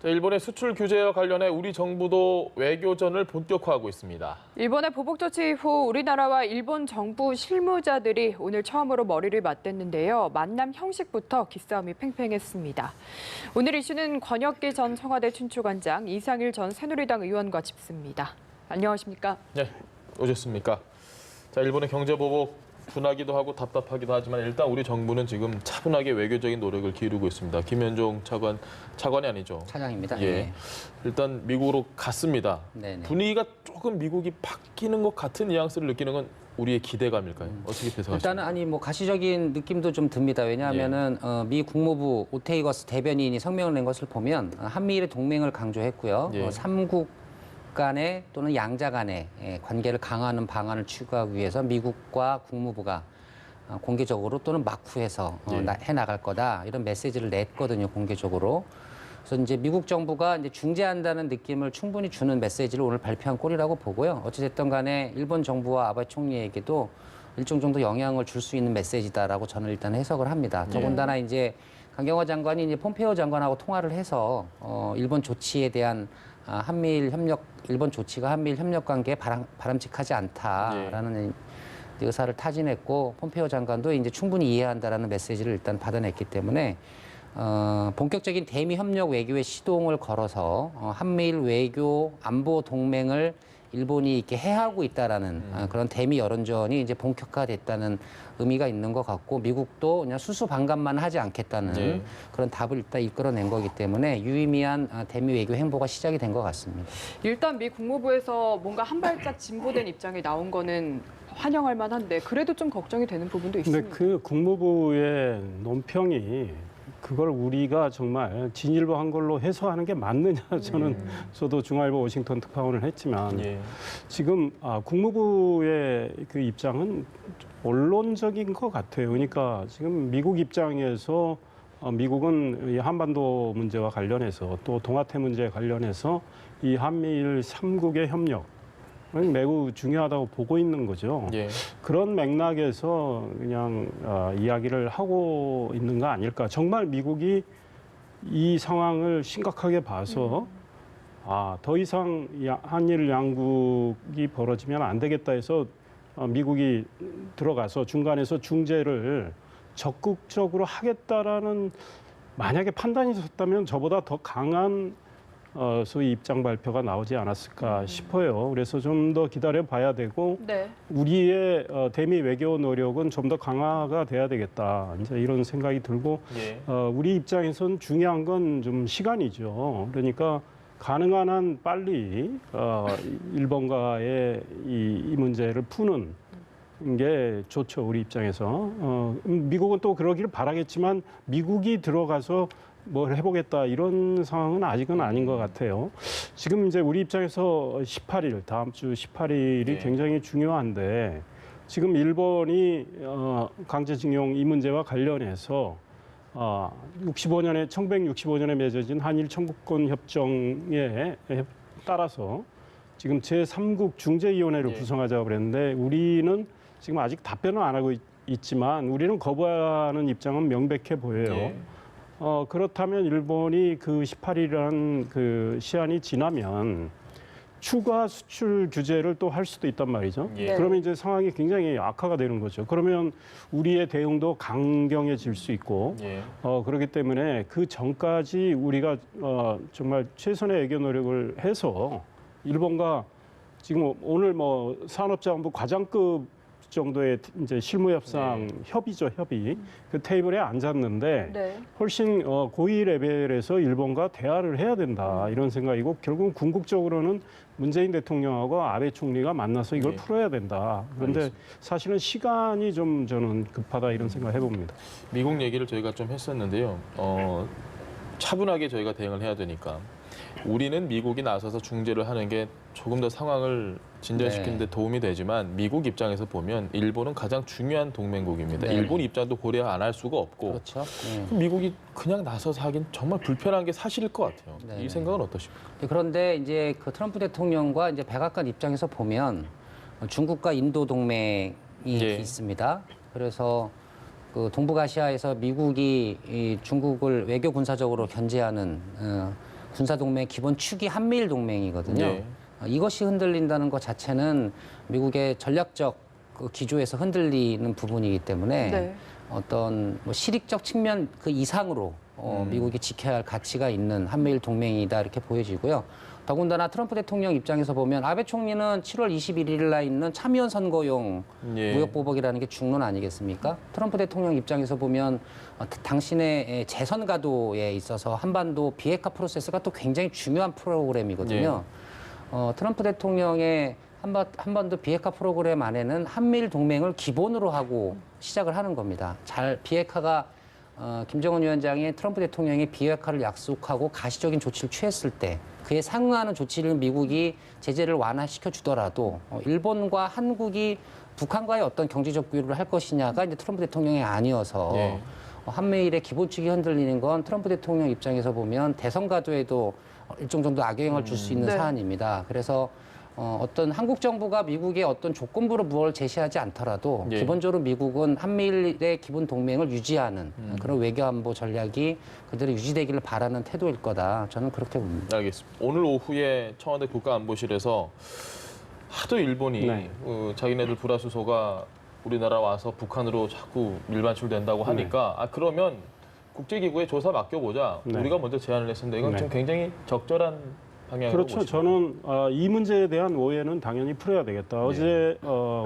자, 일본의 수출 규제와 관련해 우리 정부도 외교전을 본격화하고 있습니다. 일본의 보복 조치 이후 우리나라와 일본 정부 실무자들이 오늘 처음으로 머리를 맞댔는데요. 만남 형식부터 기싸움이 팽팽했습니다. 오늘 이슈는 권혁기 전 청와대 춘추관장, 이상일 전 새누리당 의원과 짚습니다. 안녕하십니까? 네, 오셨습니까? 자, 일본의 경제 보복 분하기도 하고 답답하기도 하지만 일단 우리 정부는 지금 차분하게 외교적인 노력을 기울이고 있습니다. 김현종 차관이 아니죠. 차장입니다. 예. 네. 일단 미국으로 갔습니다. 네네. 분위기가 조금 미국이 바뀌는 것 같은 뉘앙스를 느끼는 건 우리의 기대감일까요? 어떻게 해석하십니까? 일단은 아니 뭐 가시적인 느낌도 좀 듭니다. 왜냐하면은 미 국무부 오테이거스 대변인이 성명을 낸 것을 보면 한미일의 동맹을 강조했고요. 예. 삼국 간의 또는 양자 간의 관계를 강화하는 방안을 추구하기 위해서 미국과 국무부가 공개적으로 또는 막후해서 해 나갈 거다 이런 메시지를 냈거든요, 공개적으로. 그래서 이제 미국 정부가 이제 중재한다는 느낌을 충분히 주는 메시지를 오늘 발표한 꼴이라고 보고요. 어찌됐든 간에 일본 정부와 아베 총리에게도 일정 정도 영향을 줄 수 있는 메시지다라고 저는 일단 해석을 합니다. 더군다나 이제 강경화 장관이 이제 폼페이오 장관하고 통화를 해서 일본 조치에 대한 한미일 협력, 일본 조치가 한미일 협력 관계에 바람직하지 않다라는 의사를 타진했고 폼페이오 장관도 이제 충분히 이해한다라는 메시지를 일단 받아냈기 때문에 본격적인 대미 협력 외교의 시동을 걸어서 한미일 외교 안보 동맹을 일본이 이렇게 해하고 있다라는 그런 대미 여론전이 이제 본격화됐다는 의미가 있는 것 같고 미국도 그냥 수수방관만 하지 않겠다는 그런 답을 일단 이끌어낸 거기 때문에 유의미한 대미 외교 행보가 시작이 된 것 같습니다. 일단 미 국무부에서 뭔가 한 발짝 진보된 입장이 나온 거는 환영할 만한데 그래도 좀 걱정이 되는 부분도 있습니다. 근데 그 국무부의 논평이 그걸 우리가 정말 진일보한 걸로 해석하는 게 맞느냐 저도 중앙일보 워싱턴 특파원을 했지만 지금 국무부의 그 입장은 언론적인 것 같아요. 그러니까 지금 미국 입장에서 미국은 이 한반도 문제와 관련해서 또 동아태 문제에 관련해서 이 한미일 3국의 협력 매우 중요하다고 보고 있는 거죠. 그런 맥락에서 그냥 이야기를 하고 있는 거 아닐까. 정말 미국이 이 상황을 심각하게 봐서 더 이상 한일 양국이 벌어지면 안 되겠다 해서 미국이 들어가서 중간에서 중재를 적극적으로 하겠다라는 만약에 판단이 섰다면 저보다 더 강한 소위 입장 발표가 나오지 않았을까 싶어요. 그래서 좀 더 기다려 봐야 되고 우리의 대미 외교 노력은 좀 더 강화가 돼야 되겠다. 이제 이런 생각이 들고 우리 입장에선 중요한 건 좀 시간이죠. 그러니까 가능한 한 빨리 일본과의 이 문제를 푸는 게 좋죠. 우리 입장에서. 미국은 또 그러기를 바라겠지만 미국이 들어가서 뭘 해보겠다 이런 상황은 아직은 아닌 것 같아요. 지금 이제 우리 입장에서 18일, 다음 주 18일이 굉장히 중요한데 지금 일본이 강제징용 이 문제와 관련해서 1965년에 맺어진 한일 청구권 협정에 따라서 지금 제3국 중재위원회를 구성하자고 그랬는데 우리는 지금 아직 답변을 안 하고 있지만 우리는 거부하는 입장은 명백해 보여요. 그렇다면 일본이 그 18일이라는 그 시한이 지나면 추가 수출 규제를 또 할 수도 있단 말이죠. 그러면 이제 상황이 굉장히 악화가 되는 거죠. 그러면 우리의 대응도 강경해질 수 있고 그렇기 때문에 그 전까지 우리가 정말 최선의 외교 노력을 해서 일본과 지금 오늘 뭐 산업자원부 과장급 정도의 이제 실무협상 협의죠, 협의. 그 테이블에 앉았는데 훨씬 고위 레벨에서 일본과 대화를 해야 된다 이런 생각이고 결국은 궁극적으로는 문재인 대통령하고 아베 총리가 만나서 이걸 풀어야 된다. 그런데 사실은 시간이 좀 저는 급하다 이런 생각 해봅니다. 미국 얘기를 저희가 좀 했었는데요. 차분하게 저희가 대응을 해야 되니까 우리는 미국이 나서서 중재를 하는 게 조금 더 상황을 진전시키는 데 도움이 되지만 미국 입장에서 보면 일본은 가장 중요한 동맹국입니다. 일본 입장도 고려 안 할 수가 없고 그렇죠. 미국이 그냥 나서서 하긴 정말 불편한 게 사실일 것 같아요. 이 생각은 어떠십니까? 그런데 이제 그 트럼프 대통령과 이제 백악관 입장에서 보면 중국과 인도 동맹이 있습니다. 그래서 그 동북아시아에서 미국이 이 중국을 외교 군사적으로 견제하는 군사 동맹 기본 축이 한미일 동맹이거든요. 예. 이것이 흔들린다는 것 자체는 미국의 전략적 그 기조에서 흔들리는 부분이기 때문에 네. 어떤 뭐 실익적 측면 그 이상으로 미국이 지켜야 할 가치가 있는 한미일 동맹이다 이렇게 보여지고요. 더군다나 트럼프 대통령 입장에서 보면 아베 총리는 7월 21일 날 있는 참의원 선거용 예. 무역보복이라는 게 중론 아니겠습니까? 트럼프 대통령 입장에서 보면 당신의 재선 가도에 있어서 한반도 비핵화 프로세스가 또 굉장히 중요한 프로그램이거든요. 트럼프 대통령의 한반도 비핵화 프로그램 안에는 한미일 동맹을 기본으로 하고 시작을 하는 겁니다. 비핵화가 김정은 위원장이 트럼프 대통령이 비핵화를 약속하고 가시적인 조치를 취했을 때 그에 상응하는 조치를 미국이 제재를 완화시켜 주더라도 일본과 한국이 북한과의 어떤 경제적 교류를 할 것이냐가 이제 트럼프 대통령이 아니어서 예. 한미일의 기본축이 흔들리는 건 트럼프 대통령 입장에서 보면 대선 가도에도 일정 정도 악영향을 줄 수 있는 네. 사안입니다. 그래서 어떤 한국 정부가 미국의 어떤 조건부로 무엇을 제시하지 않더라도 예. 기본적으로 미국은 한미일의 기본 동맹을 유지하는 그런 외교안보 전략이 그대로 유지되기를 바라는 태도일 거다. 저는 그렇게 봅니다. 알겠습니다. 오늘 오후에 청와대 국가안보실에서 하도 일본이 네. 자기네들 불화수소가 우리나라 와서 북한으로 자꾸 밀반출된다고 하니까 그러면 국제기구에 조사 맡겨보자. 네. 우리가 먼저 제안을 했습니다. 이건 네. 좀 굉장히 적절한 방향으로 그렇죠. 보시죠. 저는 이 문제에 대한 오해는 당연히 풀어야 되겠다. 어제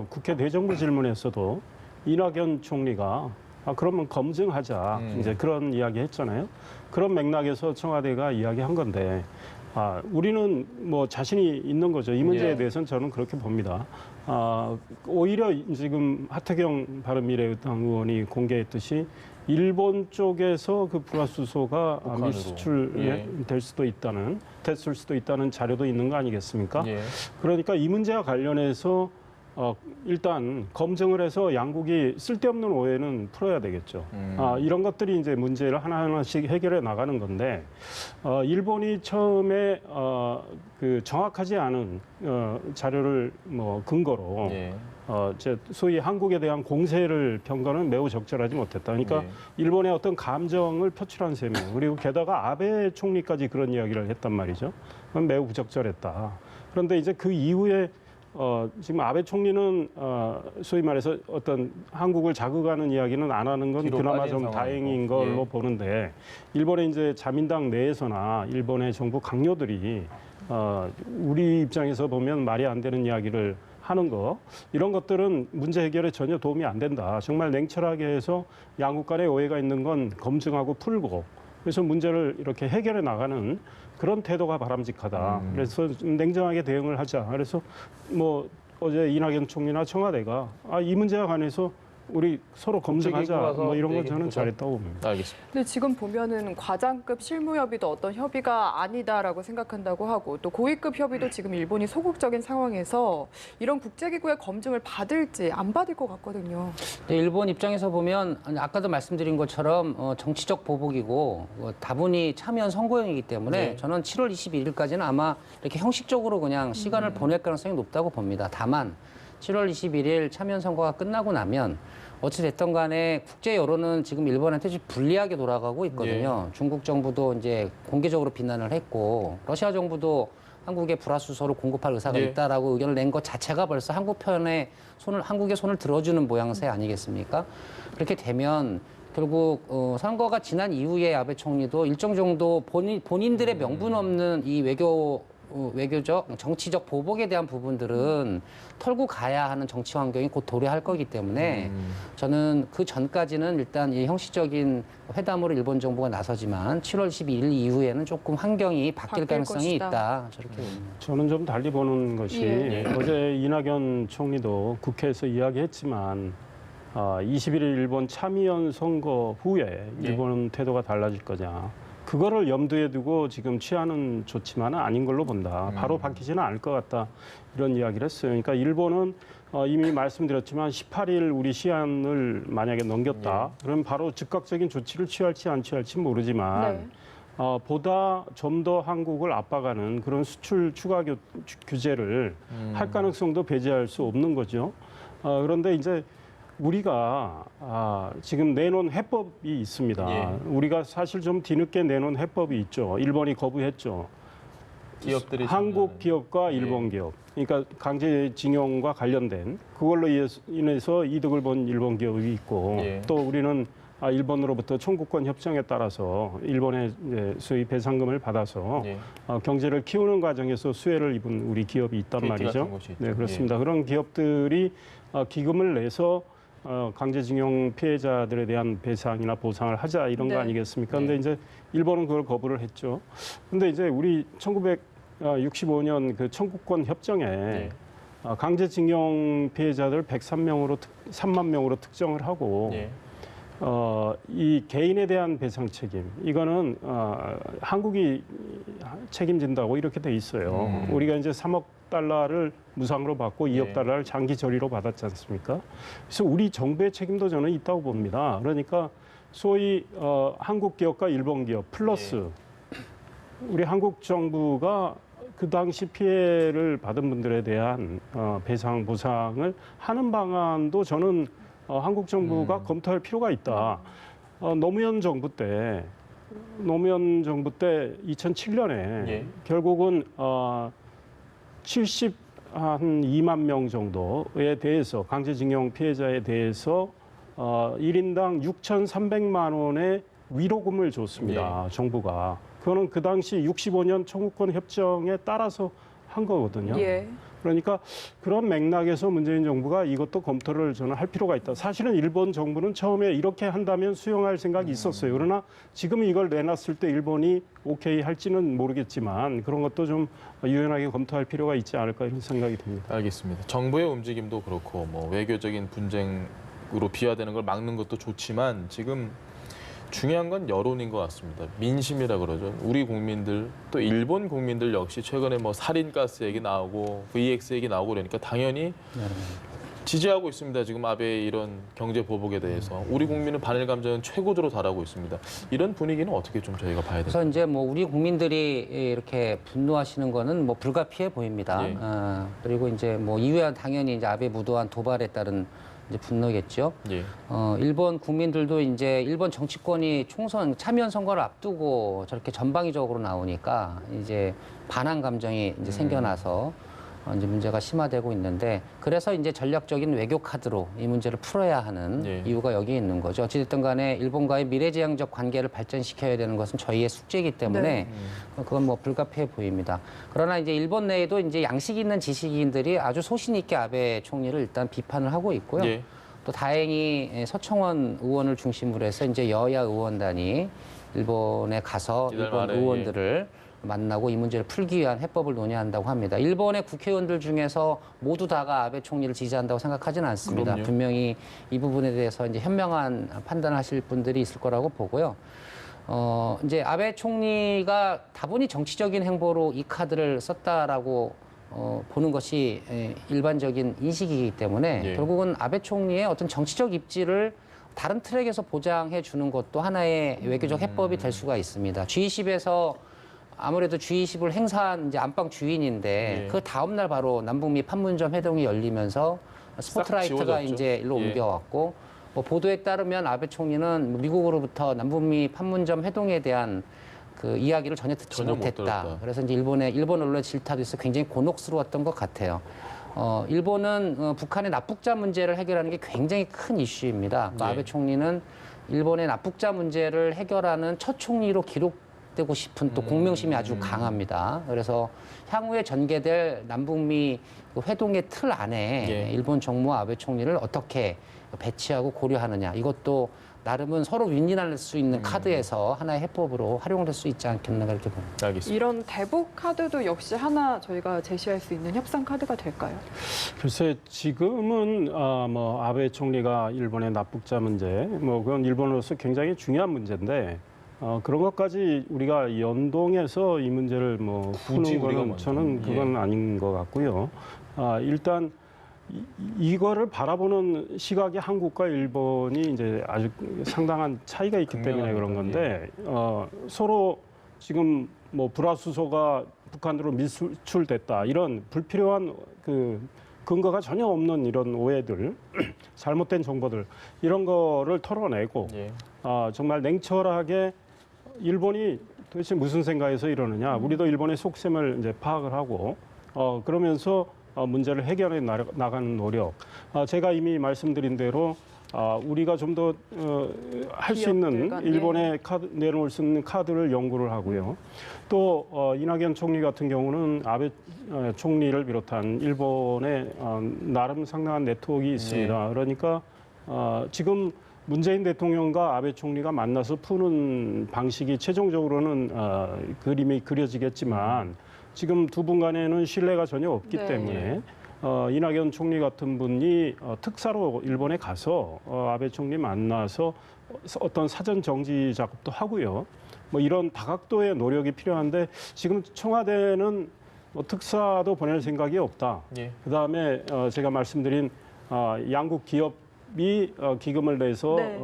국회 대정부 질문에서도 이낙연 총리가 그러면 검증하자 이제 그런 이야기 했잖아요. 그런 맥락에서 청와대가 이야기한 건데 우리는 뭐 자신이 있는 거죠. 이 문제에 예. 대해서는 저는 그렇게 봅니다. 오히려 지금 하태경 바른미래당 의원이 공개했듯이 일본 쪽에서 그 불화수소가 북한으로. 밀수출될 수도 됐을 수도 있다는 자료도 있는 거 아니겠습니까? 예. 그러니까 이 문제와 관련해서 일단 검증을 해서 양국이 쓸데없는 오해는 풀어야 되겠죠. 이런 것들이 이제 문제를 하나하나씩 해결해 나가는 건데 일본이 처음에 그 정확하지 않은 자료를 뭐 근거로 예. 소위 한국에 대한 공세를 평가는 매우 적절하지 못했다. 그러니까 네. 일본의 어떤 감정을 표출한 셈이에요. 그리고 게다가 아베 총리까지 그런 이야기를 했단 말이죠. 그건 매우 부적절했다. 그런데 이제 그 이후에 지금 아베 총리는 소위 말해서 어떤 한국을 자극하는 이야기는 안 하는 건 뒤로 그나마 빠진 좀 상황이고. 다행인 걸로 예. 보는데 일본의 이제 자민당 내에서나 일본의 정부 강요들이 우리 입장에서 보면 말이 안 되는 이야기를 하는 거 이런 것들은 문제 해결에 전혀 도움이 안 된다. 정말 냉철하게 해서 양국 간의 오해가 있는 건 검증하고 풀고 그래서 문제를 이렇게 해결해 나가는 그런 태도가 바람직하다. 그래서 좀 냉정하게 대응을 하자. 그래서 뭐 어제 이낙연 총리나 청와대가 이 문제와 관해서 우리 서로 검증하자. 가서 뭐 이런 건 얘기해보자. 저는 잘했다고 봅니다. 알겠습니다. 근데 지금 보면은 과장급 실무 협의도 어떤 협의가 아니다라고 생각한다고 하고 또 고위급 협의도 지금 일본이 소극적인 상황에서 이런 국제기구의 검증을 받을지 안 받을 것 같거든요. 근데 일본 입장에서 보면 아까도 말씀드린 것처럼 정치적 보복이고 다분히 참여한 선거용이기 때문에 네. 저는 7월 21일까지는 아마 이렇게 형식적으로 그냥 시간을 보낼 가능성이 높다고 봅니다. 다만 7월 21일 참여연 선거가 끝나고 나면 어찌됐든 간에 국제 여론은 지금 일본한테 좀 불리하게 돌아가고 있거든요. 중국 정부도 이제 공개적으로 비난을 했고 러시아 정부도 한국에 불화수소를 공급할 의사가 예. 있다라고 의견을 낸 것 자체가 벌써 한국의 손을 들어주는 모양새 아니겠습니까? 그렇게 되면 결국 선거가 지난 이후에 아베 총리도 일정 정도 본인들의 명분 없는 이 외교적, 정치적 보복에 대한 부분들은 털고 가야 하는 정치 환경이 곧 도래할 거기 때문에 저는 그 전까지는 일단 이 형식적인 회담으로 일본 정부가 나서지만 7월 12일 이후에는 조금 환경이 바뀔 가능성이 것이다. 있다. 저렇게 봅니다. 저는 좀 달리 보는 것이 예. 어제 이낙연 총리도 국회에서 이야기했지만 21일 일본 참의원 선거 후에 일본 태도가 달라질 거냐. 그거를 염두에 두고 지금 취하는 조치만은 아닌 걸로 본다. 바로 바뀌지는 않을 것 같다. 이런 이야기를 했어요. 그러니까 일본은 이미 말씀드렸지만 18일 우리 시한을 만약에 넘겼다. 그럼 바로 즉각적인 조치를 취할지 안 취할지 모르지만 보다 좀 더 한국을 압박하는 그런 수출 추가 규제를 할 가능성도 배제할 수 없는 거죠. 그런데 이제 우리가 지금 내놓은 해법이 있습니다. 예. 우리가 사실 좀 뒤늦게 내놓은 해법이 있죠. 일본이 거부했죠. 기업들이 한국 참여하는- 기업과 예. 일본 기업, 그러니까 강제징용과 관련된 그걸로 인해서 이득을 본 일본 기업이 있고 예. 또 우리는 일본으로부터 청구권 협정에 따라서 일본의 이제 소위 배상금을 받아서 예. 경제를 키우는 과정에서 수혜를 입은 우리 기업이 있단 KT 같은 말이죠. 곳이 있죠. 네, 그렇습니다. 그런 기업들이 기금을 내서 강제징용 피해자들에 대한 배상이나 보상을 하자 이런 네. 거 아니겠습니까? 근데 네. 이제 일본은 그걸 거부를 했죠. 근데 이제 우리 1965년 그 청구권 협정에 네. 강제징용 피해자들 3만 명으로 특정을 하고 예. 이 개인에 대한 배상 책임 이거는 한국이 책임진다고 이렇게 돼 있어요. 우리가 이제 3억 달러를 무상으로 받고 2억 네. 달러를 장기 저리로 받았지 않습니까? 그래서 우리 정부의 책임도 저는 있다고 봅니다. 그러니까 소위 한국 기업과 일본 기업 플러스 우리 한국 정부가 그 당시 피해를 받은 분들에 대한 배상 보상을 하는 방안도 저는 한국 정부가 검토할 필요가 있다. 노무현 정부 때 2007년에 예. 결국은 72만 명 정도에 대해서 강제징용 피해자에 대해서 1인당 6,300만 원의 위로금을 줬습니다. 정부가. 그거는 그 당시 65년 청구권 협정에 따라서 한 거거든요. 예. 그러니까 그런 맥락에서 문재인 정부가 이것도 검토를 저는 할 필요가 있다. 사실은 일본 정부는 처음에 이렇게 한다면 수용할 생각이 있었어요. 그러나 지금 이걸 내놨을 때 일본이 오케이 할지는 모르겠지만 그런 것도 좀 유연하게 검토할 필요가 있지 않을까 이런 생각이 듭니다. 알겠습니다. 정부의 움직임도 그렇고 뭐 외교적인 분쟁으로 비화되는 걸 막는 것도 좋지만 지금 중요한 건 여론인 것 같습니다. 민심이라 그러죠. 우리 국민들 또 일본 국민들 역시 최근에 뭐 살인가스 얘기 나오고 VX 얘기 나오고 그러니까 당연히 지지하고 있습니다. 지금 아베의 이런 경제 보복에 대해서 우리 국민은 반일 감정은 최고조로 달하고 있습니다. 이런 분위기는 어떻게 좀 저희가 봐야 그래서 될까요? 이제 뭐 우리 국민들이 이렇게 분노하시는 거는 뭐 불가피해 보입니다. 예. 그리고 이제 뭐 이후에 당연히 이제 아베 무도한 도발에 따른 이제 분노겠죠. 예. 일본 국민들도 이제 일본 정치권이 총선 참여 선거를 앞두고 저렇게 전방위적으로 나오니까 이제 반한 감정이 이제 생겨나서 이제 문제가 심화되고 있는데 그래서 이제 전략적인 외교 카드로 이 문제를 풀어야 하는 예. 이유가 여기 있는 거죠. 어찌됐든 간에 일본과의 미래지향적 관계를 발전시켜야 되는 것은 저희의 숙제이기 때문에 네. 그건 뭐 불가피해 보입니다. 그러나 이제 일본 내에도 이제 양식 있는 지식인들이 아주 소신 있게 아베 총리를 일단 비판을 하고 있고요. 예. 또 다행히 서청원 의원을 중심으로 해서 이제 여야 의원단이 일본에 가서 이달 일본 말에, 의원들을 만나고 이 문제를 풀기 위한 해법을 논의한다고 합니다. 일본의 국회의원들 중에서 모두 다가 아베 총리를 지지한다고 생각하지는 않습니다. 그럼요. 분명히 이 부분에 대해서 이제 현명한 판단하실 분들이 있을 거라고 보고요. 이제 아베 총리가 다분히 정치적인 행보로 이 카드를 썼다라고 보는 것이 일반적인 인식이기 때문에 예. 결국은 아베 총리의 어떤 정치적 입지를 다른 트랙에서 보장해 주는 것도 하나의 외교적 해법이 될 수가 있습니다. G20에서 아무래도 G20을 행사한 이제 안방 주인인데 예. 그 다음 날 바로 남북미 판문점 회동이 열리면서 스포트라이트가 지워졌죠. 이제 일로 예. 옮겨왔고 뭐 보도에 따르면 아베 총리는 미국으로부터 남북미 판문점 회동에 대한 그 이야기를 전혀 듣지 전혀 못 못했다. 들었다. 그래서 이제 일본 언론의 질타도 있어 굉장히 곤혹스러웠던 것 같아요. 일본은 북한의 납북자 문제를 해결하는 게 굉장히 큰 이슈입니다. 그러니까 네. 아베 총리는 일본의 납북자 문제를 해결하는 첫 총리로 기록되고 싶은 또 공명심이 아주 강합니다. 그래서 향후에 전개될 남북미 그 회동의 틀 안에 예. 일본 정부와 아베 총리를 어떻게 배치하고 고려하느냐 이것도 나름은 서로 윈윈할 수 있는 카드에서 하나의 해법으로 활용될 수 있지 않겠나 그렇게 봅니다. 알겠습니다. 이런 대북 카드도 역시 하나 저희가 제시할 수 있는 협상 카드가 될까요? 글쎄 지금은 뭐 아베 총리가 일본의 납북자 문제 뭐 그건 일본으로서 굉장히 중요한 문제인데 그런 것까지 우리가 연동해서 이 문제를 뭐 굳이 푸는 우리가 거는 먼저, 저는 그건 아닌 것 같고요. 일단 이거를 바라보는 시각이 한국과 일본이 이제 아주 상당한 차이가 있기 때문에 그런 건데 서로 지금 뭐 불화수소가 북한으로 밀수출됐다 이런 불필요한 그 근거가 전혀 없는 이런 오해들, 잘못된 정보들 이런 거를 털어내고 예. 정말 냉철하게 일본이 도대체 무슨 생각에서 이러느냐, 우리도 일본의 속셈을 이제 파악을 하고 그러면서 문제를 해결해 나가는 노력. 제가 이미 말씀드린 대로 우리가 좀 더 할 수 있는 기업들과, 네. 일본에 내놓을 수 있는 카드를 연구를 하고요. 또 이낙연 총리 같은 경우는 아베 총리를 비롯한 일본의 나름 상당한 네트워크가 있습니다. 그러니까 지금 문재인 대통령과 아베 총리가 만나서 푸는 방식이 최종적으로는 그림이 그려지겠지만 지금 두 분 간에는 신뢰가 전혀 없기 네. 때문에 이낙연 총리 같은 분이 특사로 일본에 가서 아베 총리 만나서 어떤 사전 정지 작업도 하고요. 뭐 이런 다각도의 노력이 필요한데 지금 청와대는 뭐 특사도 보낼 생각이 없다. 예. 그다음에 제가 말씀드린 양국 기업이 기금을 내서 네.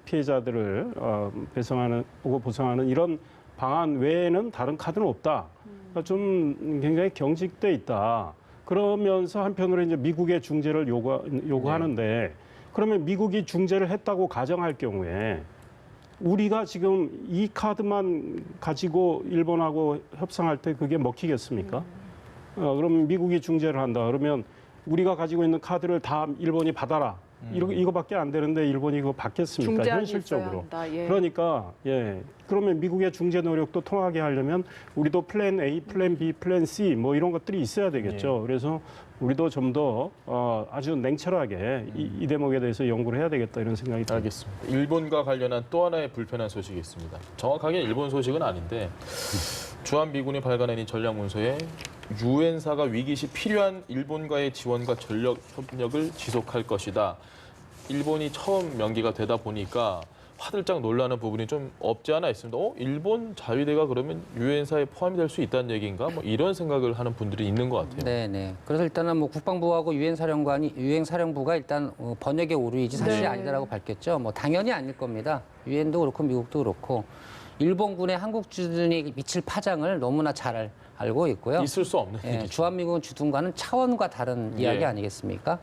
피해자들을 배상하는 오고 보상하는 이런 방안 외에는 다른 카드는 없다. 그러니까 좀 굉장히 경직돼 있다. 그러면서 한편으로 이제 미국의 중재를 요구하는데 그러면 미국이 중재를 했다고 가정할 경우에 우리가 지금 이 카드만 가지고 일본하고 협상할 때 그게 먹히겠습니까? 그럼 미국이 중재를 한다. 그러면 우리가 가지고 있는 카드를 다 일본이 받아라. 이거밖에 안 되는데 일본이 이거 받겠습니까? 중재안이 현실적으로. 있어야 한다. 예. 그러니까 그러면 미국의 중재 노력도 통하게 하려면 우리도 플랜 A, 플랜 B, 플랜 C 뭐 이런 것들이 있어야 되겠죠. 그래서 우리도 좀 더 아주 냉철하게 이 대목에 대해서 연구를 해야 되겠다 이런 생각이 듭니다. 알겠습니다. 일본과 관련한 또 하나의 불편한 소식이 있습니다. 정확하게 일본 소식은 아닌데 주한미군이 발간한 이 전략문서에 유엔사가 위기 시 필요한 일본과의 지원과 전력 협력을 지속할 것이다. 일본이 처음 명기가 되다 보니까 화들짝 놀라는 부분이 좀 없지 않아 있습니다. 일본 자위대가 그러면 유엔사에 포함이 될 수 있다는 얘기인가? 뭐 이런 생각을 하는 분들이 있는 것 같아요. 네네. 그래서 일단은 뭐 국방부하고 유엔사령부가 일단 번역의 오류이지 사실이 네. 아니다라고 밝혔죠. 뭐 당연히 아닐 겁니다. 유엔도 그렇고 미국도 그렇고 일본군의 한국 주둔이 미칠 파장을 너무나 잘 알고 있고요. 있을 수 없는 예, 일이죠. 주한미군 주둔과는 차원과 다른 이야기 아니겠습니까?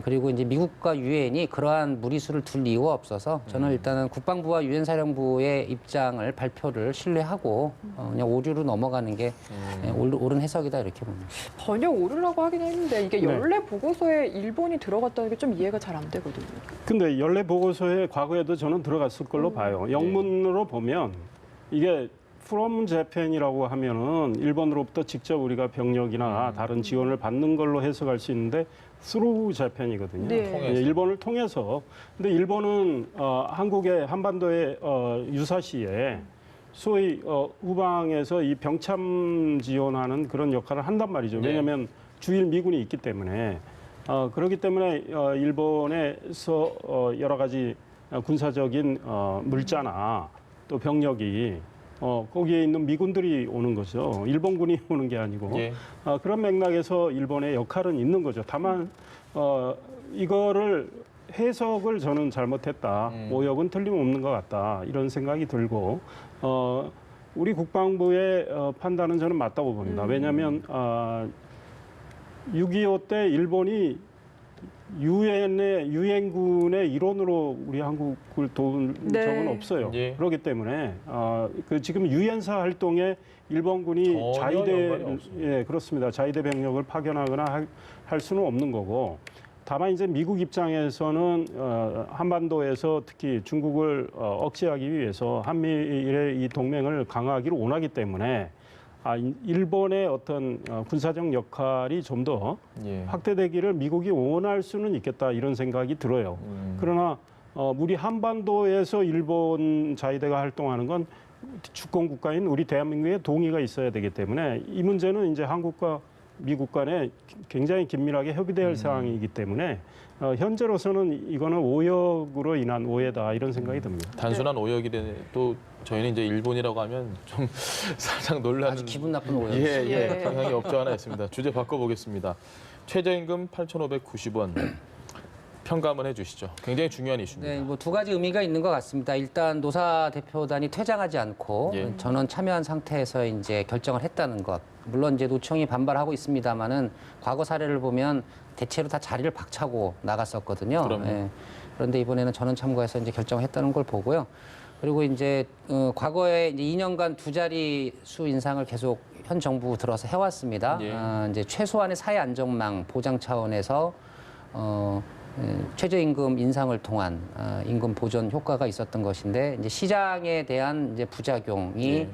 그리고 이제 미국과 유엔이 그러한 무리수를 둘 이유가 없어서 저는 일단은 국방부와 유엔 사령부의 입장을 발표를 신뢰하고 그냥 오류로 넘어가는 게 옳은 해석이다 이렇게 봅니다. 번역 오류라고 하긴 했는데 이게 네. 연례 보고서에 일본이 들어갔다는 게 좀 이해가 잘 안 되거든요. 근데 연례 보고서에 과거에도 저는 들어갔을 걸로 봐요. 영문으로 보면 이게 from Japan이라고 하면은 일본으로부터 직접 우리가 병력이나 다른 지원을 받는 걸로 해석할 수 있는데 through Japan이거든요. 네. 통해서. 일본을 통해서. 근데 일본은 한국의 한반도의 유사시에 소위 후방에서 이 병참 지원하는 그런 역할을 한단 말이죠. 네. 왜냐하면 주일 미군이 있기 때문에. 그렇기 때문에 일본에서 여러 가지 군사적인 물자나 또 병력이 거기에 있는 미군들이 오는 거죠. 일본군이 오는 게 아니고. 예. 그런 맥락에서 일본의 역할은 있는 거죠. 다만 이거를 해석을 저는 잘못했다. 오역은 틀림없는 것 같다. 이런 생각이 들고 우리 국방부의 판단은 저는 맞다고 봅니다. 왜냐하면 6.25 때 일본이 유엔군의 일원으로 우리 한국을 도운 네. 적은 없어요. 예. 그렇기 때문에 지금 유엔사 활동에 일본군이 전혀 자위대 연관이 없습니다. 그렇습니다. 자위대 병력을 파견하거나 할 수는 없는 거고. 다만 이제 미국 입장에서는 한반도에서 특히 중국을 억제하기 위해서 한미일의 이 동맹을 강화하기를 원하기 때문에 일본의 어떤 군사적 역할이 좀 더 예. 확대되기를 미국이 원할 수는 있겠다 이런 생각이 들어요. 그러나 우리 한반도에서 일본 자위대가 활동하는 건 주권 국가인 우리 대한민국의 동의가 있어야 되기 때문에 이 문제는 이제 한국과 미국 간에 굉장히 긴밀하게 협의될 사항이기 때문에 현재로서는 이거는 오역으로 인한 오해다 이런 생각이 듭니다. 단순한 오역이 또 저희는 이제 일본이라고 하면 좀 살짝 놀라는 아주 기분 나쁜 오해였어요. 예. 경향이 없지 않아 있습니다. 주제 바꿔보겠습니다. 최저임금 8,590원. 평가 한번 해주시죠. 굉장히 중요한 이슈입니다. 네, 뭐 두 가지 의미가 있는 것 같습니다. 일단 노사 대표단이 퇴장하지 않고 예. 전원 참여한 상태에서 이제 결정을 했다는 것. 물론 이제 노총이 반발하고 있습니다만은 과거 사례를 보면 대체로 다 자리를 박차고 나갔었거든요. 그럼요. 그런데 이번에는 전원 참가해서 이제 결정했다는 걸 보고요. 그리고 이제 과거에 이제 2년간 두 자리 수 인상을 계속 현 정부 들어서 해왔습니다. 예. 이제 최소한의 사회 안정망 보장 차원에서 최저임금 인상을 통한 임금 보전 효과가 있었던 것인데 이제 시장에 대한 이제 부작용이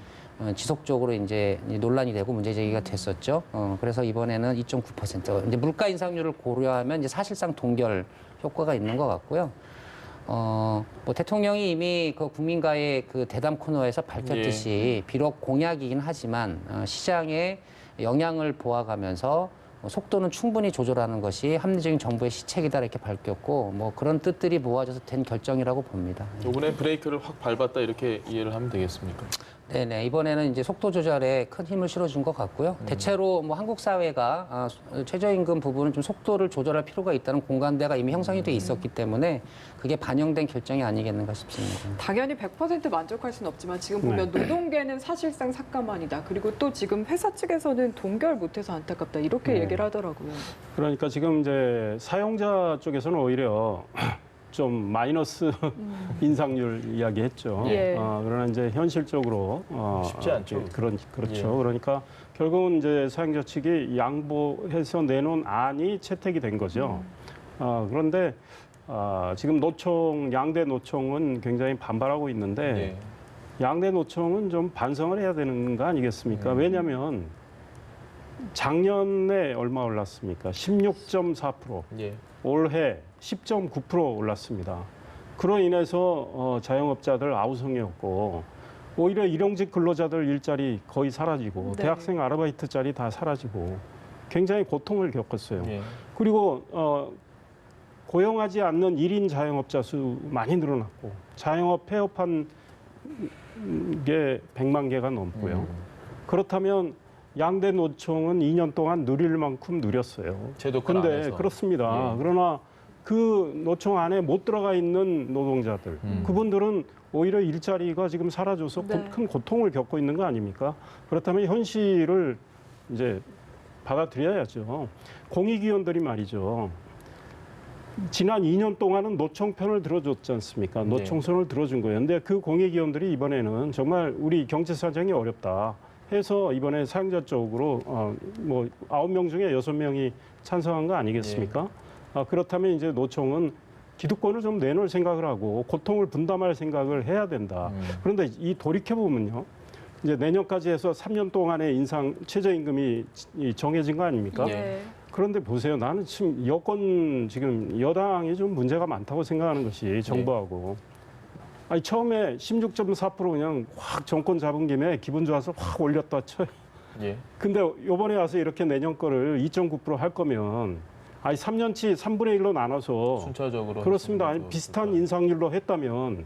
지속적으로 이제 논란이 되고 문제 제기가 됐었죠. 그래서 이번에는 2.9%. 이제 물가 인상률을 고려하면 이제 사실상 동결 효과가 있는 것 같고요. 뭐 대통령이 이미 그 국민과의 그 대담 코너에서 밝혔듯이 비록 공약이긴 하지만 시장에 영향을 보아가면서 속도는 충분히 조절하는 것이 합리적인 정부의 시책이다 이렇게 밝혔고 뭐 그런 뜻들이 모아져서 된 결정이라고 봅니다. 이번에 브레이크를 확 밟았다 이렇게 이해를 하면 되겠습니까? 네네 이번에는 이제 속도 조절에 큰 힘을 실어준 것 같고요. 대체로 뭐 한국 사회가 최저임금 부분은 좀 속도를 조절할 필요가 있다는 공감대가 이미 형성이 돼 있었기 때문에 그게 반영된 결정이 아니겠는가 싶습니다. 당연히 100% 만족할 수는 없지만 지금 보면 노동계는 사실상 삭감안이다. 그리고 또 지금 회사 측에서는 동결 못해서 안타깝다. 이렇게 얘기를 하더라고요. 그러니까 지금 이제 사용자 쪽에서는 오히려 좀 마이너스 인상률 이야기했죠. 예. 그러나 이제 현실적으로 쉽지 않죠. 그렇죠. 예. 그러니까 결국은 이제 사용자 측이 양보해서 내놓은 안이 채택이 된 거죠. 그런데 지금 노총 양대 노총은 굉장히 반발하고 있는데 양대 노총은 좀 반성을 해야 되는 거 아니겠습니까? 왜냐하면 작년에 얼마 올랐습니까? 16.4%. 예. 올해 10.9% 올랐습니다. 그로 인해서 자영업자들 아우성이었고 오히려 일용직 근로자들 일자리 거의 사라지고 네. 대학생 아르바이트 자리 다 사라지고 굉장히 고통을 겪었어요. 예. 그리고 고용하지 않는 1인 자영업자 수 많이 늘어났고 자영업 폐업한 게 100만 개가 넘고요. 그렇다면 양대 노총은 2년 동안 누릴 만큼 누렸어요. 제도권 근데 안에서. 그렇습니다. 예. 그러나 그 노총 안에 못 들어가 있는 노동자들, 그분들은 오히려 일자리가 지금 사라져서 네. 큰 고통을 겪고 있는 거 아닙니까? 그렇다면 현실을 이제 받아들여야죠. 공익위원들이 말이죠. 지난 2년 동안은 노총 편을 들어줬지 않습니까? 노총 손을 들어준 거예요. 근데 그 공익위원들이 이번에는 정말 우리 경제 사정이 어렵다 해서 이번에 사용자 쪽으로 뭐 9명 중에 6명이 찬성한 거 아니겠습니까? 그렇다면 이제 노총은 기득권을 좀 내놓을 생각을 하고 고통을 분담할 생각을 해야 된다. 그런데 이 돌이켜보면요. 이제 내년까지 해서 3년 동안의 인상 최저임금이 정해진 거 아닙니까? 예. 그런데 보세요. 나는 지금 여권 지금 여당이 좀 문제가 많다고 생각하는 것이 정부하고. 아니 처음에 16.4% 그냥 확 정권 잡은 김에 기분 좋아서 확 올렸다 쳐요. 예. 근데 이번에 와서 이렇게 내년 거를 2.9%할 거면 아니 3년치 3분의 1로 나눠서 순차적으로 그렇습니다. 아니 했으면 비슷한 좋을 것 인상률로 했다면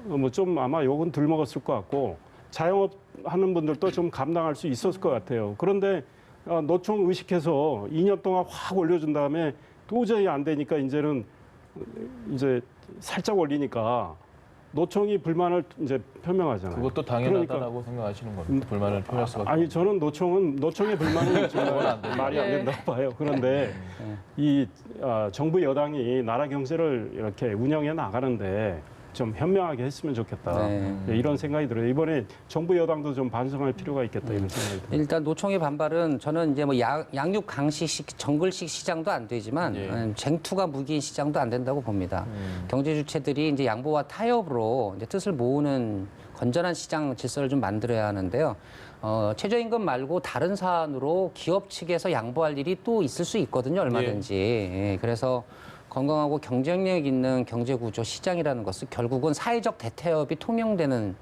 뭐 좀 아마 욕은 덜 먹었을 것 같고 자영업 하는 분들도 좀 감당할 수 있었을 것 같아요. 그런데 노총 의식해서 2년 동안 확 올려준 다음에 도저히 안 되니까 이제는 이제 살짝 올리니까 노총이 불만을 이제 표명하잖아요. 그것도 당연하다라고 생각하시는 겁니다. 불만을 표현할 수밖에. 아니 저는 노총의 불만은 정말 말이 안 된다고 봐요. 그런데 이 정부 여당이 나라 경제를 이렇게 운영해 나가는데 좀 현명하게 했으면 좋겠다. 네. 이런 생각이 들어요. 이번에 정부 여당도 좀 반성할 필요가 있겠다 이런 생각이 들어요. 일단 노총의 반발은 저는 이제 뭐 양육 강식 정글식 시장도 안 되지만 쟁투가 무기인 시장도 안 된다고 봅니다. 경제 주체들이 이제 양보와 타협으로 이제 뜻을 모으는 건전한 시장 질서를 좀 만들어야 하는데요. 최저임금 말고 다른 사안으로 기업 측에서 양보할 일이 또 있을 수 있거든요, 얼마든지. 예, 그래서 건강하고 경쟁력 있는 경제구조 시장이라는 것은 결국은 사회적 대타협이 통용되는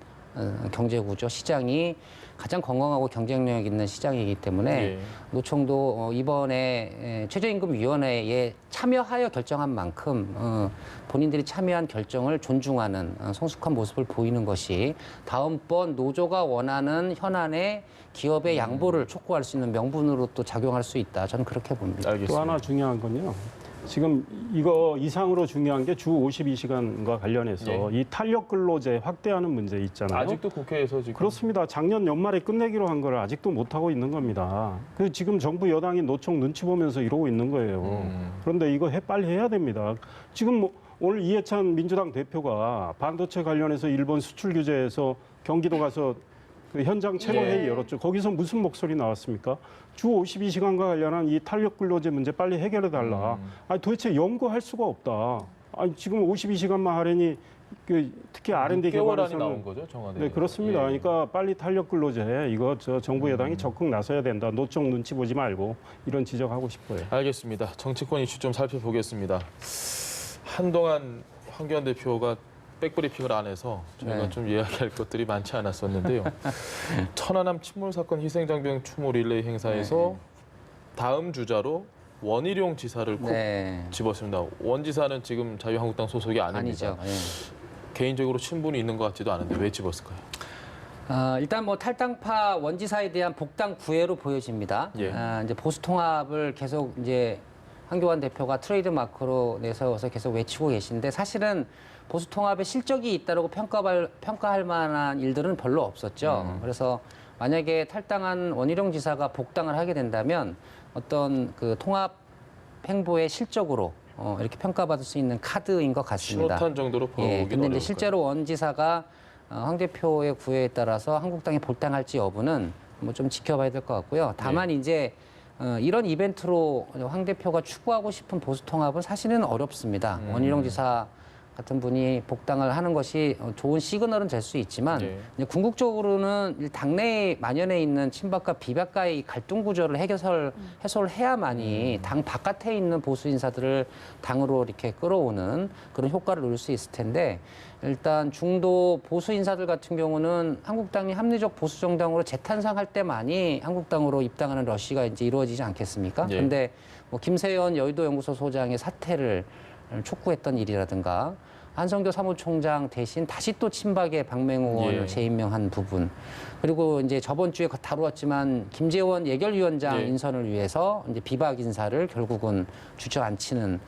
경제구조 시장이 가장 건강하고 경쟁력 있는 시장이기 때문에 노총도 이번에 최저임금위원회에 참여하여 결정한 만큼 본인들이 참여한 결정을 존중하는 성숙한 모습을 보이는 것이 다음번 노조가 원하는 현안에 기업의 양보를 촉구할 수 있는 명분으로 또 작용할 수 있다. 저는 그렇게 봅니다. 알겠습니다. 또 하나 중요한 건요. 지금 이거 이상으로 중요한 게 주 52시간과 관련해서 이 탄력 근로제 확대하는 문제 있잖아요. 아직도 국회에서 지금 그렇습니다. 작년 연말에 끝내기로 한 걸 아직도 못 하고 있는 겁니다. 그 지금 정부 여당이 노총 눈치 보면서 이러고 있는 거예요. 그런데 이거 빨리 해야 됩니다. 지금 뭐 오늘 이해찬 민주당 대표가 반도체 관련해서 일본 수출 규제에서 경기도 가서 그 현장 최고회의 열었죠. 거기서 무슨 목소리 나왔습니까? 주 52시간과 관련한 이 탄력 근로제 문제 빨리 해결해달라. 아니 도대체 연구할 수가 없다. 아니 지금 52시간만 하려니 특히 R&D 6개월 안에 개발에서는 나온 거죠, 청와대. 네, 그렇습니다. 그러니까 빨리 탄력 근로제 이거 정부 여당이 적극 나서야 된다. 노총 눈치 보지 말고 이런 지적하고 싶어요. 알겠습니다. 정치권 이슈 좀 살펴보겠습니다. 한동안 황교안 대표가 백브리핑을 안 해서 저희가 네. 좀 이야기할 것들이 많지 않았었는데요. 천안함 침몰 사건 희생장병 추모 릴레이 행사에서 다음 주자로 원희룡 지사를 콕 집었습니다. 원 지사는 지금 자유한국당 소속이 아닙니다. 아니죠. 개인적으로 친분이 있는 것 같지도 않은데 왜 집었을까요? 일단 뭐 탈당파 원지사에 대한 복당 구애로 보여집니다. 이제 보수 통합을 계속 이제 황교안 대표가 트레이드 마크로 내세워서 계속 외치고 계신데 사실은 보수 통합에 실적이 있다라고 평가할 만한 일들은 별로 없었죠. 그래서 만약에 탈당한 원희룡 지사가 복당을 하게 된다면 어떤 그 통합 행보의 실적으로 이렇게 평가받을 수 있는 카드인 것 같습니다. 신호탄 정도로 보기는 근데 이제 실제로 원 지사가 황 대표의 구애에 따라서 한국당에 복당할지 여부는 뭐 좀 지켜봐야 될 것 같고요. 다만 이제 이런 이벤트로 황 대표가 추구하고 싶은 보수 통합은 사실은 어렵습니다. 원희룡 지사 같은 분이 복당을 하는 것이 좋은 시그널은 될 수 있지만 이제 궁극적으로는 당내에 만연해 있는 친박과 비박과의 갈등 구조를 해소를 해야만이 당 바깥에 있는 보수 인사들을 당으로 이렇게 끌어오는 그런 효과를 누릴 수 있을 텐데 일단 중도 보수 인사들 같은 경우는 한국당이 합리적 보수 정당으로 재탄생할 때만이 한국당으로 입당하는 러시가 이제 이루어지지 않겠습니까? 그런데 뭐 김세연 여의도 연구소 소장의 사퇴를 촉구했던 일이라든가 한성교 사무총장 대신 다시 또 친박의 박맹호 의원을 재임명한 부분 그리고 이제 저번 주에 다루었지만 김재원 예결위원장 인선을 위해서 이제 비박 인사를 결국은 주저앉히는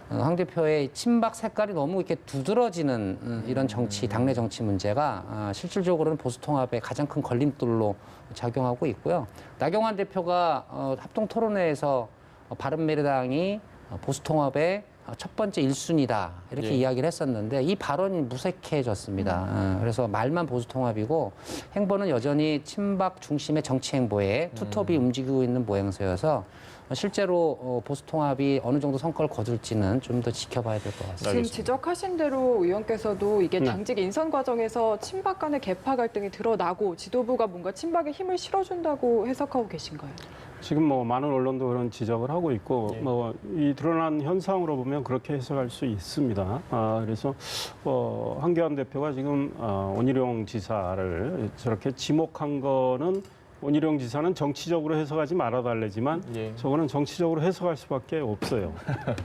황 대표의 친박 색깔이 너무 이렇게 두드러지는 이런 정치 당내 정치 문제가 실질적으로는 보수 통합의 가장 큰 걸림돌로 작용하고 있고요. 나경원 대표가 합동 토론회에서 바른미래당이 보수 통합의 첫 번째 1순위다 이렇게 이야기를 했었는데 이 발언이 무색해졌습니다. 그래서 말만 보수 통합이고 행보는 여전히 친박 중심의 정치 행보에 투톱이 움직이고 있는 모양새여서 실제로 보수 통합이 어느 정도 성과를 거둘지는 좀 더 지켜봐야 될 것 같습니다. 지금 지적하신 대로 의원께서도 이게 당직 인선 과정에서 친박 간의 계파 갈등이 드러나고 지도부가 뭔가 친박에 힘을 실어준다고 해석하고 계신가요? 지금 뭐 많은 언론도 그런 지적을 하고 있고 뭐 이 드러난 현상으로 보면 그렇게 해석할 수 있습니다. 그래서 황교안 대표가 지금 원희룡 지사를 저렇게 지목한 거는 원희룡 지사는 정치적으로 해석하지 말아달래지만 저거는 정치적으로 해석할 수밖에 없어요.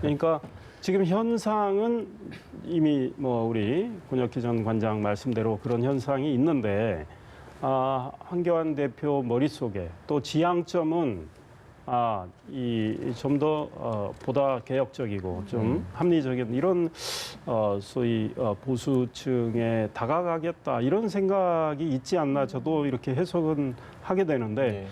그러니까 지금 현상은 이미 뭐 우리 권혁기 전 관장 말씀대로 그런 현상이 있는데 황교안 대표 머릿속에 또 지향점은 이 좀 더 보다 개혁적이고 좀 합리적인 이런 소위 보수층에 다가가겠다 이런 생각이 있지 않나 저도 이렇게 해석은 하게 되는데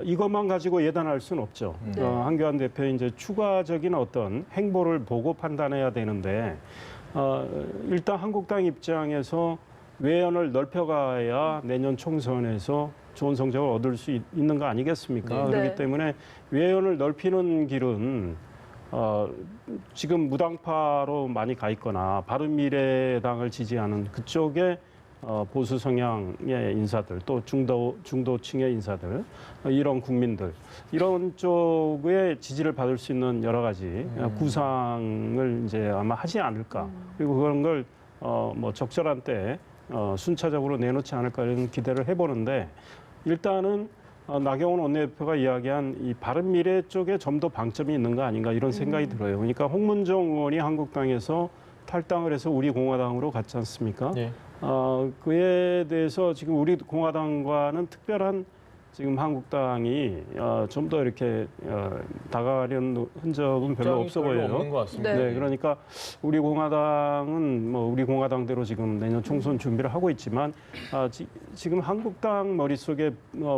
이것만 가지고 예단할 수는 없죠. 황교안 대표의 이제 추가적인 어떤 행보를 보고 판단해야 되는데 일단 한국당 입장에서 외연을 넓혀가야 내년 총선에서 좋은 성적을 얻을 수 있는 거 아니겠습니까? 그렇기 때문에 외연을 넓히는 길은 지금 무당파로 많이 가 있거나 바른미래당을 지지하는 그쪽에 보수 성향의 인사들 또 중도층의 인사들 이런 국민들 이런 쪽의 지지를 받을 수 있는 여러 가지 구상을 이제 아마 하지 않을까 그리고 그런 걸 뭐 적절한 때 순차적으로 내놓지 않을까 이런 기대를 해보는데 일단은 나경원 원내대표가 이야기한 이 바른미래 쪽에 좀 더 방점이 있는 거 아닌가 이런 생각이 들어요. 그러니까 홍문종 의원이 한국당에서 탈당을 해서 우리 공화당으로 갔지 않습니까? 그에 대해서 지금 우리 공화당과는 특별한 지금 한국당이 좀 더 이렇게 다가가려는 흔적은 별로 없어 보여요. 없는 것 같습니다. 네. 네, 그러니까 우리 공화당은 뭐 우리 공화당대로 지금 내년 총선 준비를 하고 있지만 지금 한국당 머릿속에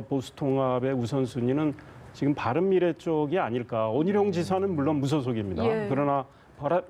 보수 통합의 우선순위는 지금 바른미래 쪽이 아닐까. 원희룡 지사는 물론 무소속입니다. 예. 그러나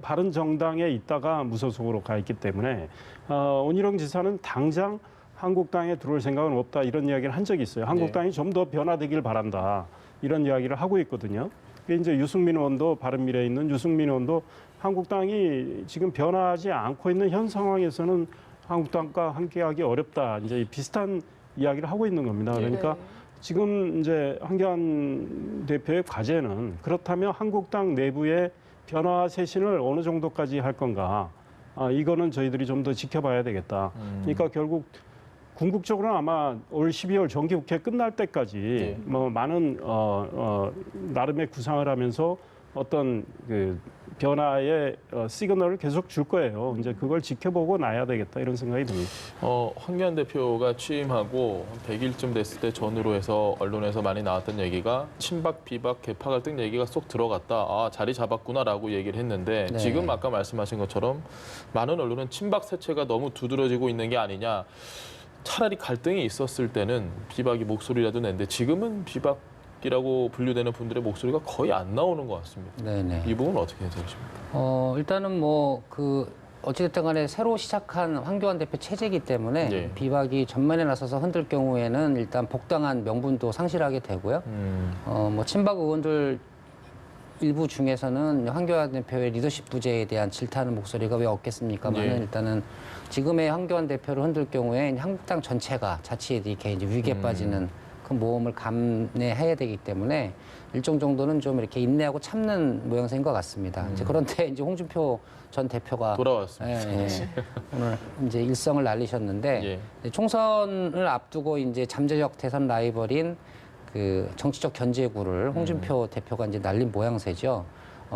바른정당에 있다가 무소속으로 가 있기 때문에 원희룡 지사는 당장 한국당에 들어올 생각은 없다 이런 이야기를 한 적이 있어요. 한국당이 좀 더 변화되길 바란다 이런 이야기를 하고 있거든요. 그게 이제 유승민 의원도 바른미래에 있는 유승민 의원도 한국당이 지금 변화하지 않고 있는 현 상황에서는 한국당과 함께하기 어렵다 이제 비슷한 이야기를 하고 있는 겁니다. 그러니까 네. 지금 이제 황교안 대표의 과제는 그렇다면 한국당 내부의 변화 쇄신을 어느 정도까지 할 건가? 이거는 저희들이 좀 더 지켜봐야 되겠다. 그러니까 결국 궁극적으로는 아마 올 12월 정기국회 끝날 때까지 뭐 많은 나름의 구상을 하면서 어떤 그 변화의 시그널을 계속 줄 거예요. 이제 그걸 지켜보고 나야 되겠다 이런 생각이 듭니다. 황교안 대표가 취임하고 100일쯤 됐을 때 전후로 해서 언론에서 많이 나왔던 얘기가 친박, 비박, 개파 갈등 얘기가 쏙 들어갔다. 자리 잡았구나라고 얘기를 했는데 네. 지금 아까 말씀하신 것처럼 많은 언론은 친박 세체가 너무 두드러지고 있는 게 아니냐. 차라리 갈등이 있었을 때는 비박이 목소리라도 냈는데 지금은 비박이라고 분류되는 분들의 목소리가 거의 안 나오는 것 같습니다. 네네. 이 부분은 어떻게 생각하십니까? 일단은 뭐 어찌됐든 간에 새로 시작한 황교안 대표 체제이기 때문에 예. 비박이 전면에 나서서 흔들 경우에는 일단 복당한 명분도 상실하게 되고요. 뭐 친박 의원들 일부 중에서는 황교안 대표의 리더십 부재에 대한 질타하는 목소리가 왜 없겠습니까만은 예. 일단은 지금의 황교안 대표를 흔들 경우에 한국당 전체가 자칫 이렇게 이제 위기에 빠지는 큰 모험을 감내해야 되기 때문에 일정 정도는 좀 이렇게 인내하고 참는 모양새인 것 같습니다. 이제 그런데 이제 홍준표 전 대표가 돌아왔습니다. 예, 예. 오늘 이제 일성을 날리셨는데 예. 총선을 앞두고 이제 잠재적 대선 라이벌인 그 정치적 견제구를 홍준표 대표가 이제 날린 모양새죠.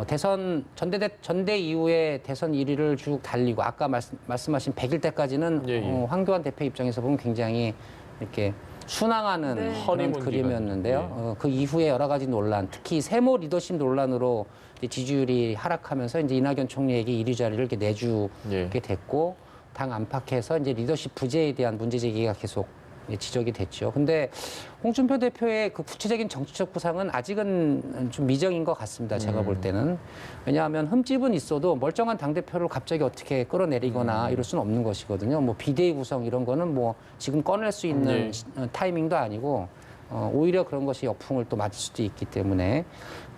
대선 전대 이후에 대선 1위를 쭉 달리고 아까 말씀하신 100일 때까지는 예, 예. 황교안 대표 입장에서 보면 굉장히 이렇게 순항하는 네. 그런 허니문 그림이었는데요. 그 이후에 여러 가지 논란, 특히 세모 리더십 논란으로 이제 지지율이 하락하면서 이제 이낙연 총리에게 1위 자리를 이렇게 내주게 됐고 당 안팎에서 이제 리더십 부재에 대한 문제 제기가 계속 지적이 됐죠. 근데 홍준표 대표의 그 구체적인 정치적 구상은 아직은 좀 미정인 것 같습니다. 제가 볼 때는. 왜냐하면 흠집은 있어도 멀쩡한 당대표를 갑자기 어떻게 끌어내리거나 이럴 수는 없는 것이거든요. 뭐 비대위 구성 이런 거는 뭐 지금 꺼낼 수 있는 타이밍도 아니고 오히려 그런 것이 역풍을 또 맞을 수도 있기 때문에.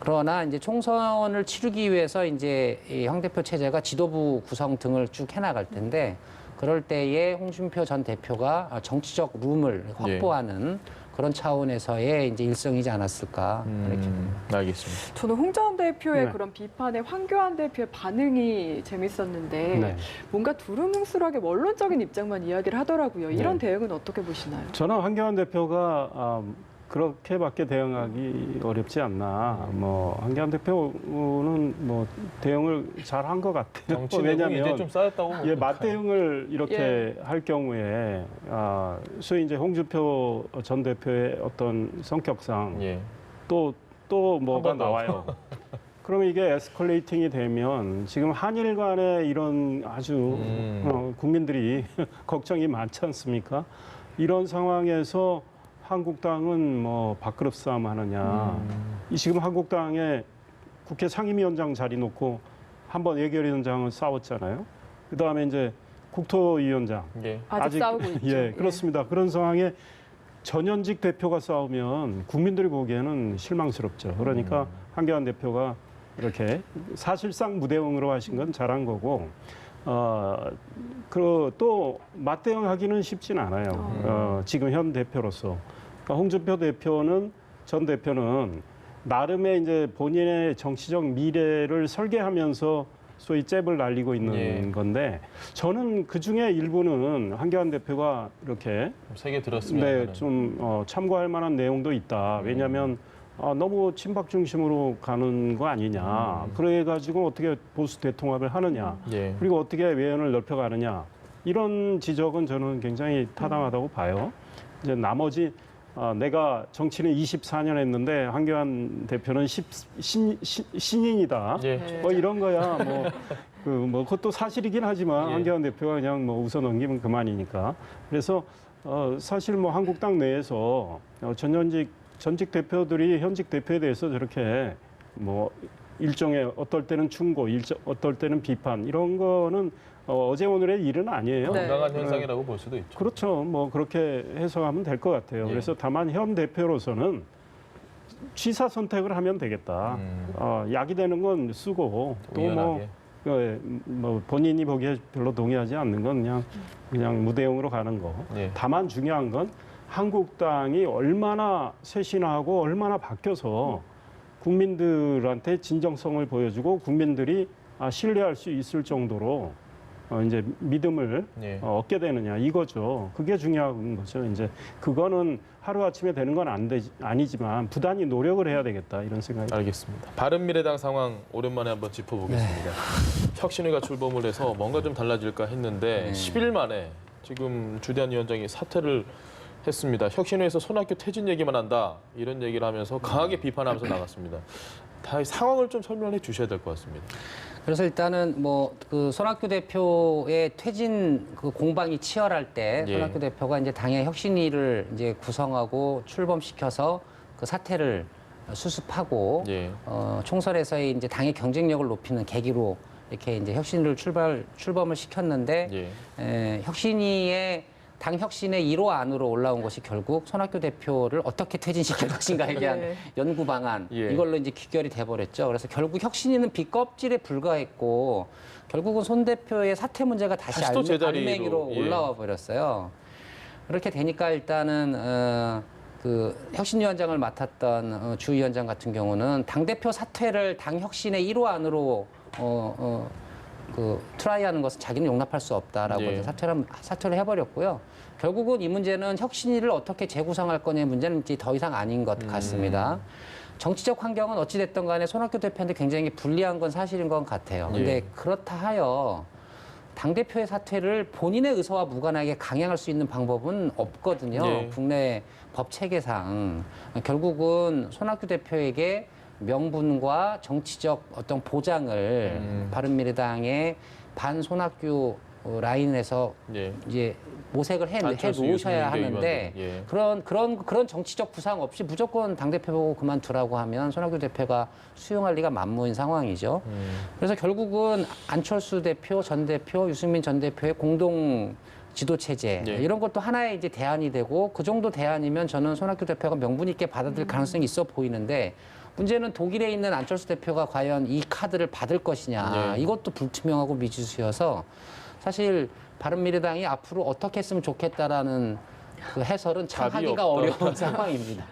그러나 이제 총선을 치르기 위해서 이제 이 황 대표 체제가 지도부 구성 등을 쭉 해나갈 텐데 그럴 때에 홍준표 전 대표가 정치적 룸을 확보하는 그런 차원에서의 이제 일성이지 않았을까 이렇게 봅니다. 알겠습니다. 저는 홍 전 대표의 네. 그런 비판에 황교안 대표의 반응이 재밌었는데 네. 뭔가 두루뭉술하게 원론적인 입장만 이야기를 하더라고요. 이런 네. 대응은 어떻게 보시나요? 저는 황교안 대표가 그렇게밖에 대응하기 어렵지 않나. 뭐 황교안 대표는 뭐 대응을 잘 한 것 같아요. 정치 내공이 이제 좀 쌓였다고 예, 맞대응을 이렇게 예. 할 경우에 소위 이제 홍준표 전 대표의 어떤 성격상 예. 또 뭐가 한번 더. 나와요. 그러면 이게 에스컬레이팅이 되면 지금 한일 간의 이런 아주 국민들이 걱정이 많지 않습니까? 이런 상황에서 한국당은 뭐 밥그릇 싸움 하느냐. 이 지금 한국당에 국회 상임위원장 자리 놓고 한번 예결위원장은 싸웠잖아요. 그 다음에 이제 국토위원장. 예. 아직 싸우고 있죠. 예, 그렇습니다. 그런 상황에 전현직 대표가 싸우면 국민들이 보기에는 실망스럽죠. 그러니까 황교안 대표가 이렇게 사실상 무대응으로 하신 건 잘한 거고, 또 맞대응하기는 쉽진 않아요. 지금 현 대표로서. 그러니까 홍준표 전 대표는 나름의 이제 본인의 정치적 미래를 설계하면서 소위 잽을 날리고 있는 건데, 저는 그 중에 일부는 황교안 대표가 이렇게 세게 들었으면 하는. 좀 참고할 만한 내용도 있다. 왜냐하면 너무 친박 중심으로 가는 거 아니냐. 그래가지고 어떻게 보수 대통합을 하느냐. 예. 그리고 어떻게 외연을 넓혀가느냐. 이런 지적은 저는 굉장히 타당하다고 봐요. 이제 나머지 내가 정치는 24년 했는데 황교안 대표는 신인이다. 예. 뭐 이런 거야. 뭐 그것도 사실이긴 하지만 예. 황교안 대표가 그냥 뭐 웃어 넘기면 그만이니까. 그래서 사실 뭐 한국당 내에서 전직 대표들이 현직 대표에 대해서 저렇게 뭐 일종의 어떨 때는 충고, 어떨 때는 비판 이런 거는 어제 오늘의 일은 아니에요. 네. 건강한 현상이라고 볼 수도 있죠. 그렇죠. 뭐 그렇게 해석하면 될 것 같아요. 예. 그래서 다만 현 대표로서는 취사 선택을 하면 되겠다. 약이 되는 건 쓰고 우연하게. 뭐 본인이 보기에 별로 동의하지 않는 건 그냥 무대응으로 가는 거. 예. 다만 중요한 건 한국당이 얼마나 쇄신하고 얼마나 바뀌어서 국민들한테 진정성을 보여주고 국민들이 신뢰할 수 있을 정도로 이제 믿음을 예. 얻게 되느냐 이거죠. 그게 중요한 거죠. 이제 그거는 하루아침에 되는 건 아니지만 부단히 노력을 해야 되겠다 이런 생각이 알겠습니다. 바른미래당 상황 오랜만에 한번 짚어보겠습니다. 혁신위가 출범을 해서 뭔가 좀 달라질까 했는데 10일 만에 지금 주대한 위원장이 사퇴를 했습니다. 혁신위에서 손학규 퇴진 얘기만 한다 이런 얘기를 하면서 강하게 비판하면서 나갔습니다. 다 상황을 좀 설명해 주셔야 될 것 같습니다. 그래서 일단은 뭐 그 손학규 대표의 퇴진 그 공방이 치열할 때 예. 손학규 대표가 이제 당의 혁신위를 이제 구성하고 출범시켜서 그 사태를 수습하고 예. 총선에서의 이제 당의 경쟁력을 높이는 계기로 이렇게 이제 혁신위를 출범을 시켰는데 예. 혁신위의 당 혁신의 1호 안으로 올라온 것이 결국 손학규 대표를 어떻게 퇴진시킬 것인가에 대한 네. 연구 방안 예. 이걸로 이제 귀결이 돼버렸죠. 그래서 결국 혁신위는 비껍질에 불과했고 결국은 손 대표의 사퇴 문제가 다시 다시 또 제자리로, 알맹이로 예. 올라와 버렸어요. 그렇게 되니까 일단은 그 혁신위원장을 맡았던 주 위원장 같은 경우는 당 대표 사퇴를 당 혁신의 1호 안으로 트라이하는 것은 자기는 용납할 수 없다라고 예. 이제 사퇴를 해버렸고요. 결국은 이 문제는 혁신위를 어떻게 재구성할 거냐의 문제는 이제 더 이상 아닌 것 같습니다. 정치적 환경은 어찌됐든 간에 손학규 대표한테 굉장히 불리한 건 사실인 것 같아요. 근데 예. 그렇다 하여 당대표의 사퇴를 본인의 의사와 무관하게 강행할 수 있는 방법은 없거든요. 예. 국내 법 체계상. 결국은 손학규 대표에게 명분과 정치적 어떤 보장을 바른미래당의 반손학규 라인에서 예. 이제 모색을 해 안철수, 놓으셔야 유승민 하는데 의원들. 예. 그런 정치적 부상 없이 무조건 당대표 보고 그만두라고 하면 손학규 대표가 수용할 리가 만무인 상황이죠. 그래서 결국은 안철수 대표, 전 대표, 유승민 전 대표의 공동 지도 체제 예. 이런 것도 하나의 이제 대안이 되고 그 정도 대안이면 저는 손학규 대표가 명분 있게 받아들일 가능성이 있어 보이는데 문제는 독일에 있는 안철수 대표가 과연 이 카드를 받을 것이냐 예. 이것도 불투명하고 미지수여서 사실 바른미래당이 앞으로 어떻게 했으면 좋겠다라는 그 해설은 참 답이 하기가 없다. 어려운 상황입니다.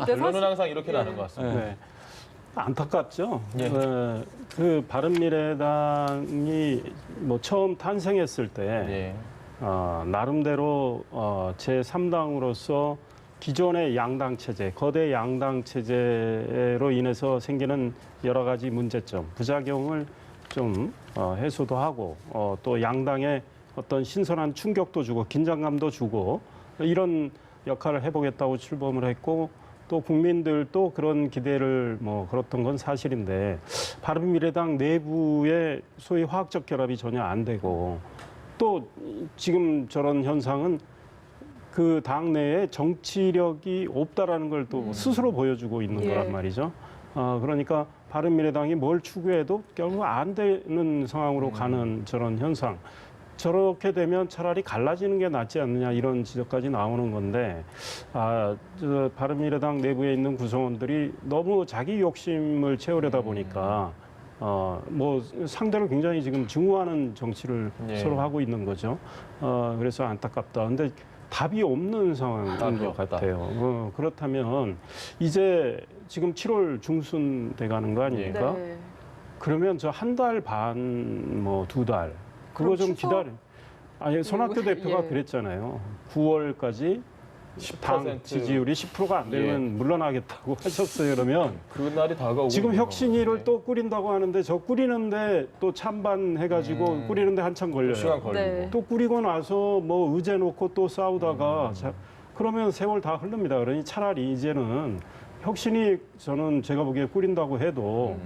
결론은 항상 이렇게 나는 것 같습니다. 네. 안타깝죠. 예. 그 바른미래당이 뭐 처음 탄생했을 때 예. 나름대로 제3당으로서 기존의 양당 체제, 거대 양당 체제로 인해서 생기는 여러 가지 문제점, 부작용을 좀 해소도 하고 또 양당에 어떤 신선한 충격도 주고 긴장감도 주고 이런 역할을 해보겠다고 출범을 했고 또 국민들도 그런 기대를 뭐 걸었던 건 사실인데 바른미래당 내부의 소위 화학적 결합이 전혀 안 되고 또 지금 저런 현상은 그 당 내에 정치력이 없다라는 걸 또 스스로 보여주고 있는 예. 거란 말이죠. 그러니까 바른미래당이 뭘 추구해도 결국 안 되는 상황으로 가는 저런 현상. 저렇게 되면 차라리 갈라지는 게 낫지 않느냐 이런 지적까지 나오는 건데 저 바른미래당 내부에 있는 구성원들이 너무 자기 욕심을 채우려다 보니까 뭐 상대를 굉장히 지금 증오하는 정치를 예. 서로 하고 있는 거죠. 그래서 안타깝다. 근데 답이 없는 상황인 답이 것 없다. 같아요. 그렇다면 이제 지금 7월 중순 돼가는 거 아닙니까? 네. 그러면 저 한 달 반, 뭐 2달 그거 그럼 좀 추석? 기다려. 아니 손학규 예. 대표가 그랬잖아요. 9월까지 당 10% 지지율이 10%가 안 되면 물러나겠다고 하셨어요. 그러면 그날이 다가오고 지금 있는 혁신위를 거거든요. 또 꾸린다고 하는데 저 꾸리는데 또 찬반해가지고 꾸리는데 한참 걸려요. 시간 걸리고. 네. 또 꾸리고 나서 뭐 의제 놓고 또 싸우다가 그러면 세월 다 흐릅니다. 그러니 차라리 이제는 혁신이 저는 제가 보기에 꾸린다고 해도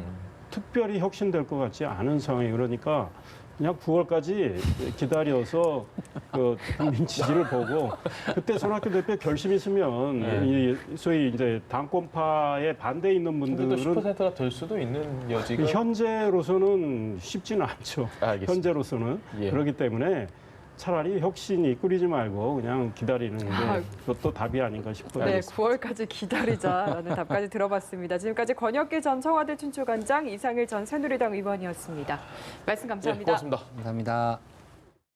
특별히 혁신될 것 같지 않은 상황이 그러니까 그냥 9월까지 기다려서 그 국민 지지를 보고 그때 손학규 대표 결심 있으면 이 소위 이제 당권파에 반대 있는 근데도 분들은 10%가 될 수도 있는 여지가 현재로서는 쉽지는 않죠. 알겠습니다. 현재로서는 예. 그렇기 때문에 차라리 혁신이 꾸리지 말고 그냥 기다리는 게 그것도 답이 아닌가 싶어요. 네, 9월까지 기다리자라는 답까지 들어봤습니다. 지금까지 권혁기 전 청와대 춘추관장, 이상일 전 새누리당 의원이었습니다. 말씀 예, 감사합니다. 고맙습니다. 감사합니다.